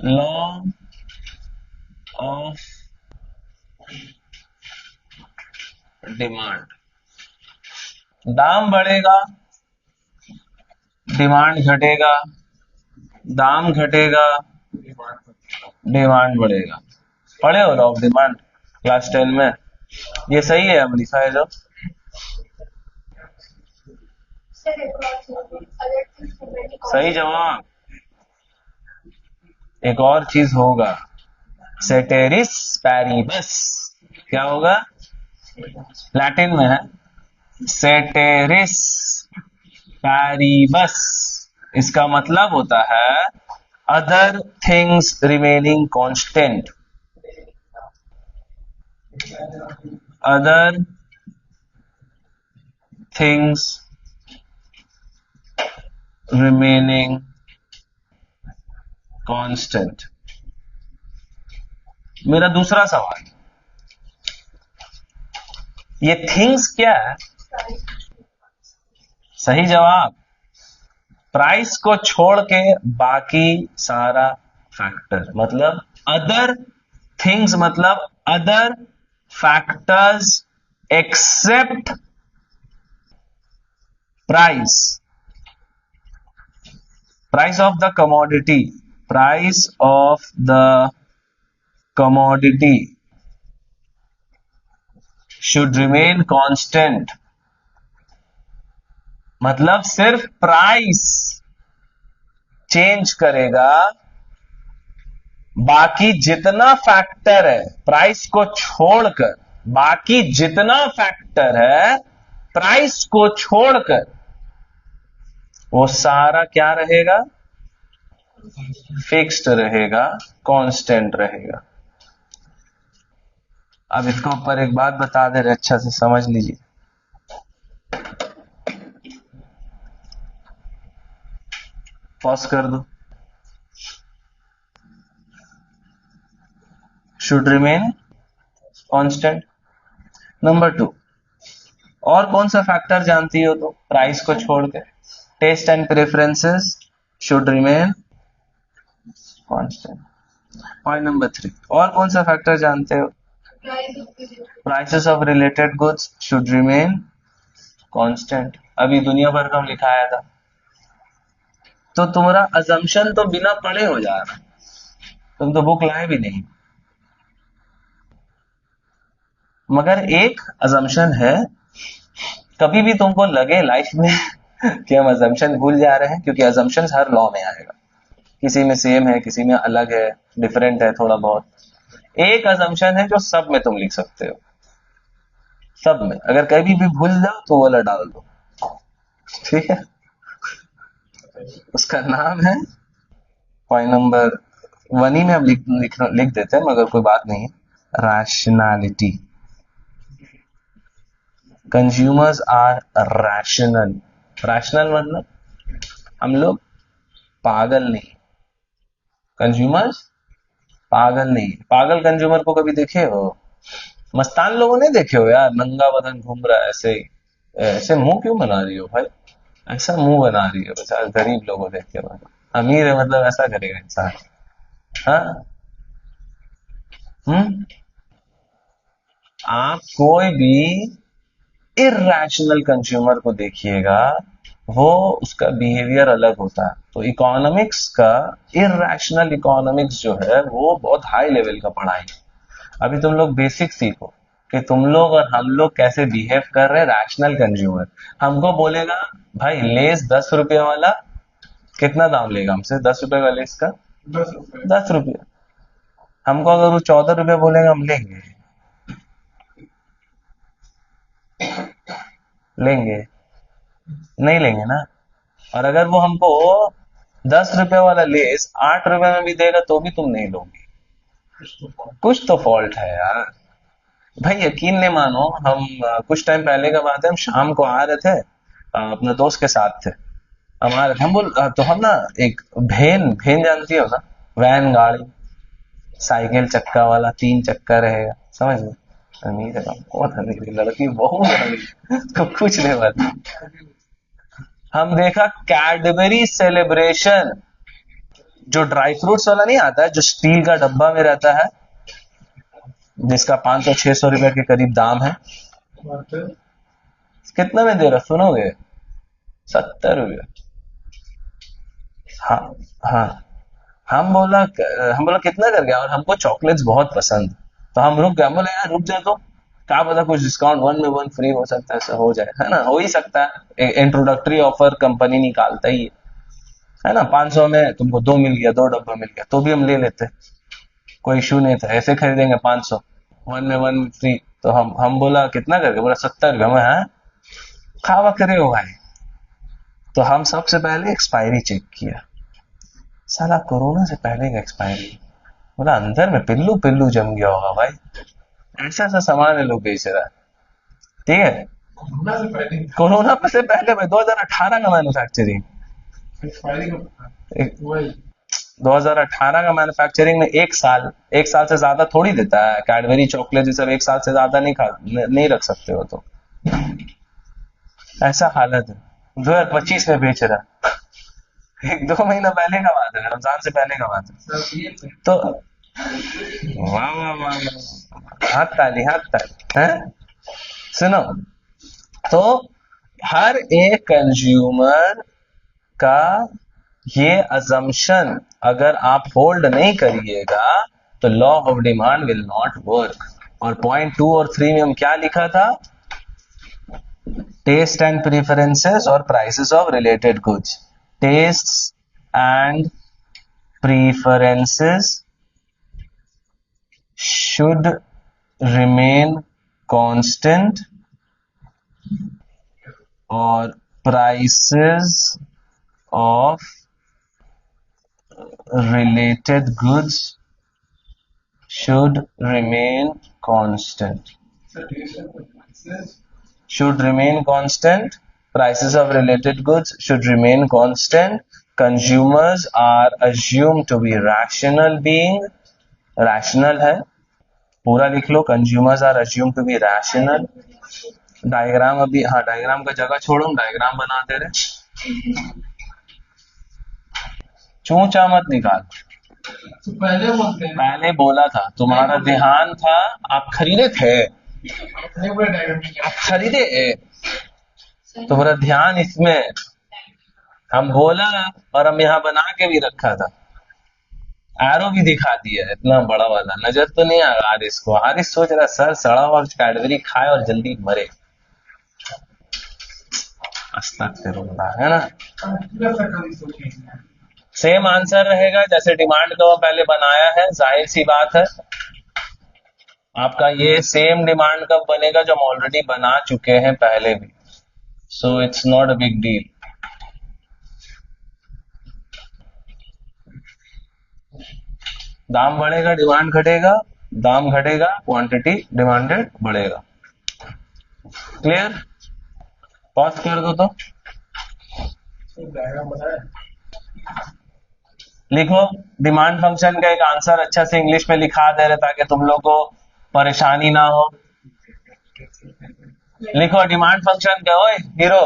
Law of demand, दाम बढ़ेगा demand घटेगा, दाम घटेगा डिमांड बढ़ेगा। पढ़े हो लॉ ऑफ डिमांड क्लास 10 में? ये सही है अमरीका है जो सही जवाब। एक और चीज होगा, सेटेरिस पैरिबस। क्या होगा? लैटिन में है सेटेरिस पैरिबस। इसका मतलब होता है other things remaining constant, other things remaining constant. मेरा दूसरा सवाल, ये थिंग्स क्या है? सही जवाब। प्राइस को छोड़ के बाकी सारा फैक्टर, मतलब अदर थिंग्स, मतलब other factors except price, price of the commodity, price of the commodity should remain constant। मतलब सिर्फ प्राइस चेंज करेगा, बाकी जितना फैक्टर है प्राइस को छोड़कर, बाकी जितना फैक्टर है प्राइस को छोड़कर, वो सारा क्या रहेगा? फिक्स्ड रहेगा, कांस्टेंट रहेगा। अब इसके ऊपर एक बात बता दे रहे, अच्छा से समझ लीजिए। पॉज कर दो। Should remain constant. नंबर 2, और कौन सा फैक्टर जानती हो तो प्राइस को छोड़ के? Taste and preferences should remain constant. Point number 3, और कौन सा फैक्टर जानते हो? Prices of related goods should remain constant. अभी दुनिया भर का लिखाया था। तो तुम्हारा अजम्पशन तो बिना पढ़े हो जा रहा, तुम तो बुक लाए भी नहीं। मगर एक अजम्पशन है, कभी भी तुमको लगे लाइफ में कि हम अजम्पशन भूल जा रहे हैं, क्योंकि अजम्पशन हर लॉ में आएगा, किसी में सेम है, किसी में अलग है, डिफरेंट है थोड़ा बहुत। एक अजम्पशन है जो सब में तुम लिख सकते हो, सब में। अगर कभी भी भूल जाओ तो वाला डाल दो, ठीक है? उसका नाम है, पॉइंट नंबर 1 ही में हम लिख देते हैं, मगर कोई बात नहीं है, rationality. Consumers are rational. Rational मतलब हम लोग पागल नहीं, कंज्यूमर्स पागल नहीं। पागल कंज्यूमर को कभी देखे हो? मस्तान लोगों ने देखे हो यार, नंगा बदन घूम रहा है ऐसे। ऐसे मुंह क्यों बना रही हो भाई? ऐसा मुंह बना रही है बेचारा, गरीब लोगों देख के। भाई अमीर है मतलब ऐसा करेगा इंसान? हाँ? आप कोई भी इर्रैशनल कंज्यूमर को देखिएगा, वो उसका बिहेवियर अलग होता है। तो इकोनॉमिक्स का इर्रैशनल इकोनॉमिक्स जो है वो बहुत हाई लेवल का पढ़ाई है। अभी तुम लोग बेसिक सीखो कि तुम लोग और हम लोग कैसे बिहेव कर रहे हैं। रैशनल कंज्यूमर हमको बोलेगा भाई लेस 10 रुपये वाला, कितना दाम लेगा हमसे? 10 रुपए का लेस का 10 रुपये। हमको अगर वो 14 रुपये बोलेगा, हम लेंगे? लेंगे? नहीं लेंगे ना। और अगर वो हमको 10 रुपए वाला लेस 8 रुपए में भी देगा तो भी तुम नहीं लोगे। कुछ तो फॉल्ट है यार। भाई यकीन नहीं मानो, हम कुछ टाइम पहले का बात है, हम शाम को आ रहे थे, अपने दोस्त के साथ थे, हम आ रहे थे। हम बोल तो हम ना एक भेन जानती हो ना, वैन गाड़ी, साइकिल चक्का वाला, 3 चक्का रहेगा, समझ लो। अमीर है, बहुत अमीर है, लड़की बहुत अमीर तो कुछ नहीं पता। हम देखा कैडबरी सेलिब्रेशन, जो ड्राई फ्रूट्स वाला नहीं आता है, जो स्टील का डब्बा में रहता है, जिसका 500-600 रुपए के करीब दाम है। कितना में दे रहा सुनोगे? 70 रुपये। हाँ, हाँ। हम बोला कितना कर गया, और हमको चॉकलेट्स बहुत पसंद, तो हम रुक गए। हम बोले यार रुक जा, तो क्या पता कुछ डिस्काउंट, वन में वन फ्री हो सकता है, ऐसा हो जाए, है ना, हो ही सकता है, इंट्रोडक्टरी ऑफर कंपनी निकालता ही है ना। 500 में तुमको दो मिल गया, दो डब्बा मिल गया, तो भी हम ले लेते, कोई इशू नहीं था, ऐसे खरीदेंगे 500, वन में वन फ्री। तो हम बोला कितना करके, बोला 70 रुपये में है, खावा करे हो भाई। तो हम सबसे पहले एक्सपायरी चेक किया, साला कोरोना से पहले का एक्सपायरी। बोला अंदर में पिल्लू पिल्लू जम गया होगा भाई, ऐसा ऐसा सामान है लोग बेच रहा है। ठीक है, कोरोना से पहले भाई 2018 का मैन्युफैक्चरिंग, 2018 का मैन्युफैक्चरिंग में एक साल से ज्यादा थोड़ी देता है। कैडबरी चॉकलेट ये सब एक साल से ज्यादा नहीं रख सकते हो, तो ऐसा हालत है। 2025 में बेच रहा है, 1-2 महीना पहले का बात है, रमजान से पहले का बात है। तो वाह वाह वाह वाह, हाथ ताली हैं। सुनो, तो हर एक कंज्यूमर का ये अजम्पशन अगर आप होल्ड नहीं करिएगा, तो law of demand will not work. और पॉइंट 2 और 3 में हम क्या लिखा था? टेस्ट एंड प्रेफरेंसेस और prices of related goods. Taste and preferences should remain constant और prices of related goods should remain constant. Should remain constant. Prices of related goods should remain constant. Consumers are assumed to be rational being. Rational है, पूरा लिख लो, consumers are assume to be rational. Diagram अभी, हाँ diagram का जगह छोड़ो, diagram बना दे रहे, चूचा मत निकाल। तो पहले बोला था, तुम्हारा ध्यान था, आप खरीदे थे, आप खरीदे, तुम्हारा ध्यान इसमें, हम बोला और हम यहाँ बना के भी रखा था, एरो भी दिखा दिया इतना बड़ा वाला, नजर तो नहीं आया हारिस को। हारिस सोच रहा सर सड़ा हुआ कैडबरी खाए और जल्दी मरे, अस्तगफिरुल्लाह, है ना। सेम आंसर रहेगा जैसे डिमांड का वो पहले बनाया है, जाहिर सी बात है। आपका ये सेम डिमांड कब बनेगा, जो हम ऑलरेडी बना चुके हैं पहले भी, so it's not a big deal. दाम बढ़ेगा, डिमांड घटेगा, दाम घटेगा, क्वांटिटी डिमांडेड बढ़ेगा। क्लियर? पॉज कर दो तो लिखो, डिमांड फंक्शन का एक आंसर अच्छा से इंग्लिश में लिखा दे रहे ताकि तुम लोग को परेशानी ना हो। लिखो डिमांड फंक्शन का, ओए हीरो,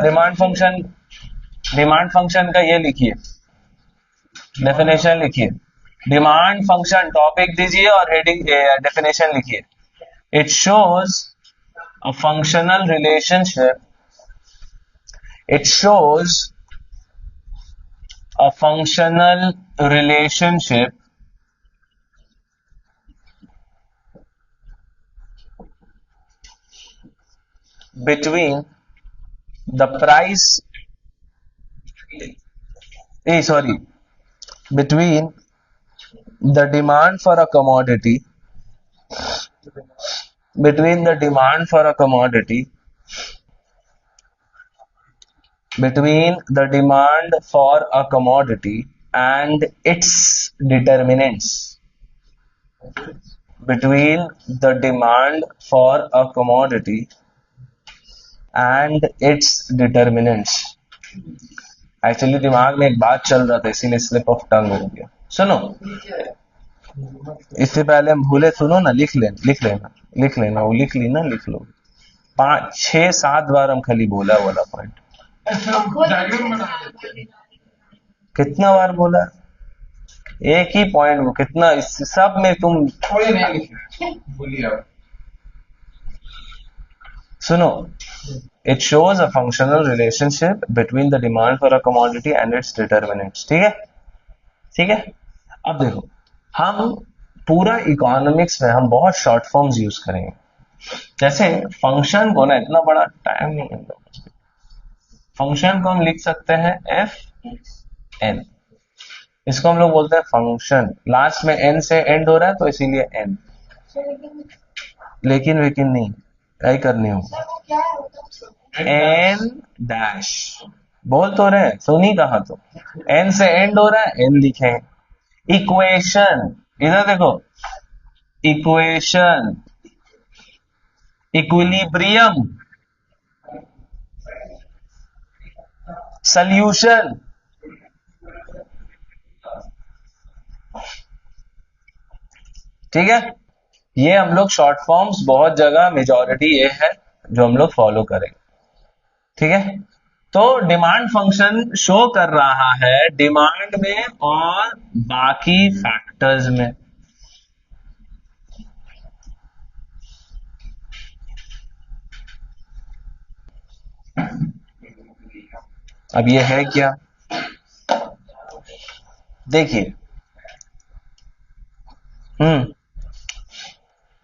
डिमांड फंक्शन का ये लिखिए, डेफिनेशन लिखिए। डिमांड फंक्शन टॉपिक दीजिए और हेडिंग डेफिनेशन लिखिए। It shows a functional relationship, it shows a functional relationship between the price between the demand for a commodity, between the demand for a commodity between the demand for a commodity and its determinants, between the demand for a commodity and its determinants। Actually दिमाग में एक बात चल रहा था, इसीलिए slip of tongue हो गया। सुनो, इससे पहले हम भूले, सुनो ना, लिख लेना, वो लिख ली ना, लिख लो। 5 6 7 बार हम खाली बोला वाला पॉइंट। कितना बार बोला? एक ही पॉइंट, वो कितना, इस सब में तुम थोड़ी नहीं लिखे, बोलिए आप। सुनो, it shows a functional relationship between the demand for a commodity and it's determinants. ठीक है, ठीक है। अब देखो, हम पूरा इकोनॉमिक्स में हम बहुत शॉर्ट फॉर्म्स यूज करेंगे। जैसे फंक्शन को ना, इतना बड़ा टाइम नहीं मिलता, फंक्शन को हम लिख सकते हैं एफ एन। इसको हम लोग बोलते हैं फंक्शन, लास्ट में एन से एंड हो रहा है तो इसीलिए एन। लेकिन वेकिन नहीं, क्या ही करनी हो, एन डैश बोल तो रहे, सुनी कहा तो, एन से एंड हो रहा है, एन लिखे। इक्वेशन, इधर देखो, इक्वेशन, इक्विलिब्रियम, सॉल्यूशन। ठीक है, ये हम लोग शॉर्ट फॉर्म्स बहुत जगह, मेजॉरिटी ये है जो हम लोग फॉलो करेंगे। ठीक है, तो डिमांड फंक्शन शो कर रहा है डिमांड में और बाकी फैक्टर्स में। अब ये है क्या, देखिए,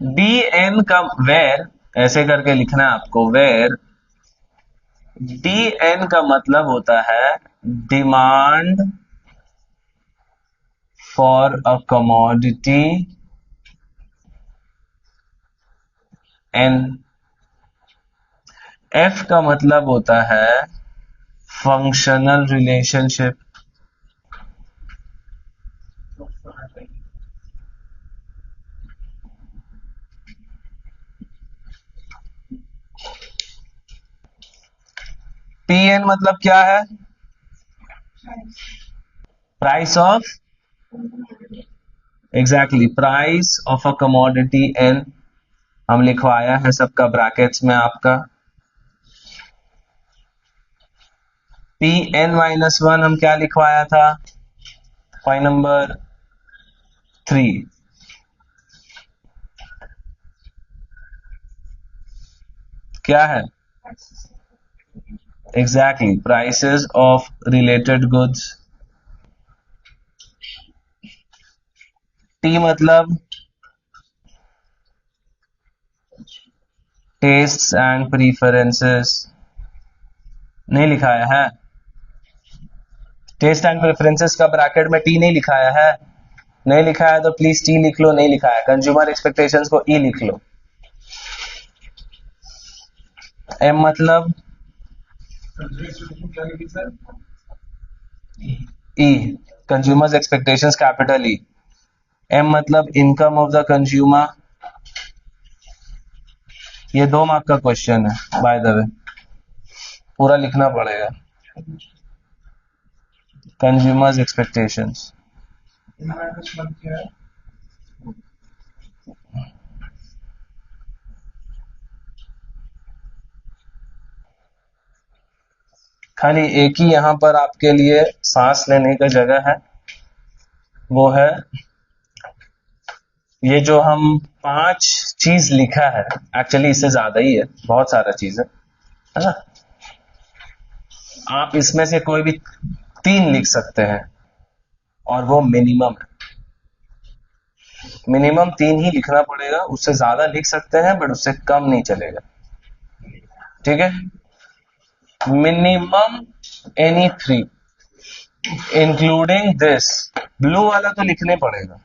डी एन का वेर, ऐसे करके लिखना है आपको, वेर डी एन का मतलब होता है demand for a commodity N. F का मतलब होता है फंक्शनल रिलेशनशिप। पी एन मतलब क्या है, price of, exactly, price of a commodity N. हम लिखवाया है सबका ब्रैकेट्स में आपका। पी एन -1 हम क्या लिखवाया था, पॉइंट नंबर 3। क्या है, exactly, prices of related goods. T मतलब टेस्ट्स एंड प्रीफरेंसेस, नहीं लिखाया है, टेस्ट एंड प्रेफरेंसेस का ब्रैकेट में टी नहीं लिखाया है, नहीं लिखा है तो प्लीज टी लिख लो, नहीं लिखा है कंज्यूमर एक्सपेक्टेशंस को ई लिख लो। एम मतलब E, consumers expectations capital E. M मतलब इनकम ऑफ द कंज्यूमर। ये 2 मार्क का क्वेश्चन है बाय द वे, पूरा लिखना पड़ेगा, कंज्यूमर्स एक्सपेक्टेशंस। खाली एक ही यहां पर आपके लिए सांस लेने का जगह है, वो है ये जो हम 5 चीज लिखा है, एक्चुअली इससे ज्यादा ही है, बहुत सारा चीज है ना। आप इसमें से कोई भी 3 लिख सकते हैं, और वो मिनिमम है, मिनिमम 3 ही लिखना पड़ेगा, उससे ज्यादा लिख सकते हैं बट उससे कम नहीं चलेगा। ठीक है, minimum any 3 including this. Blue वाला तो लिखने पड़ेगा,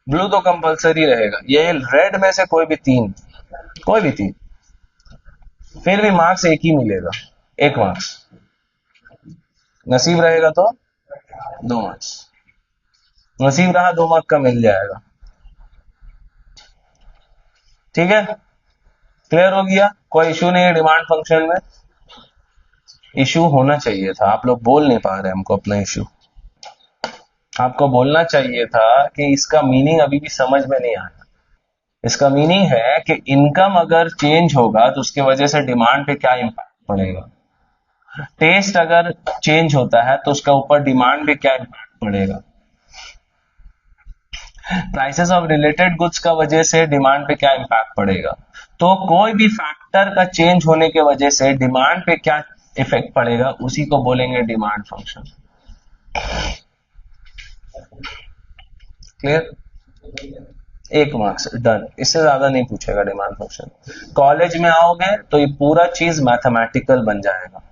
ब्लू तो कंपलसरी रहेगा, ये रेड में से कोई भी 3, कोई भी 3, फिर भी मार्क्स एक ही मिलेगा, 1 मार्क्स, नसीब रहेगा तो 2 मार्क्स, नसीब रहा 2 मार्क का मिल जाएगा। ठीक है, क्लियर हो गया, कोई इशू नहीं है डिमांड फंक्शन में। इशू होना चाहिए था, आप लोग बोल नहीं पा रहे हमको अपना इशू। आपको बोलना चाहिए था कि इसका मीनिंग अभी भी समझ में नहीं आया। इसका मीनिंग है कि इनकम अगर चेंज होगा तो उसकी वजह से डिमांड पे क्या इम्पैक्ट पड़ेगा। टेस्ट अगर चेंज होता है तो उसका ऊपर डिमांड पे क्या इम्पैक्ट पड़ेगा। प्राइसेस ऑफ रिलेटेड गुड्स का वजह से डिमांड पे क्या इम्पैक्ट पड़ेगा। तो कोई भी फैक्टर का चेंज होने के वजह से डिमांड पे क्या इफेक्ट पड़ेगा, उसी को बोलेंगे डिमांड फंक्शन। क्लियर। एक मार्क्स डन, इससे ज्यादा नहीं पूछेगा डिमांड फंक्शन। कॉलेज में आओगे तो ये पूरा चीज मैथमेटिकल बन जाएगा।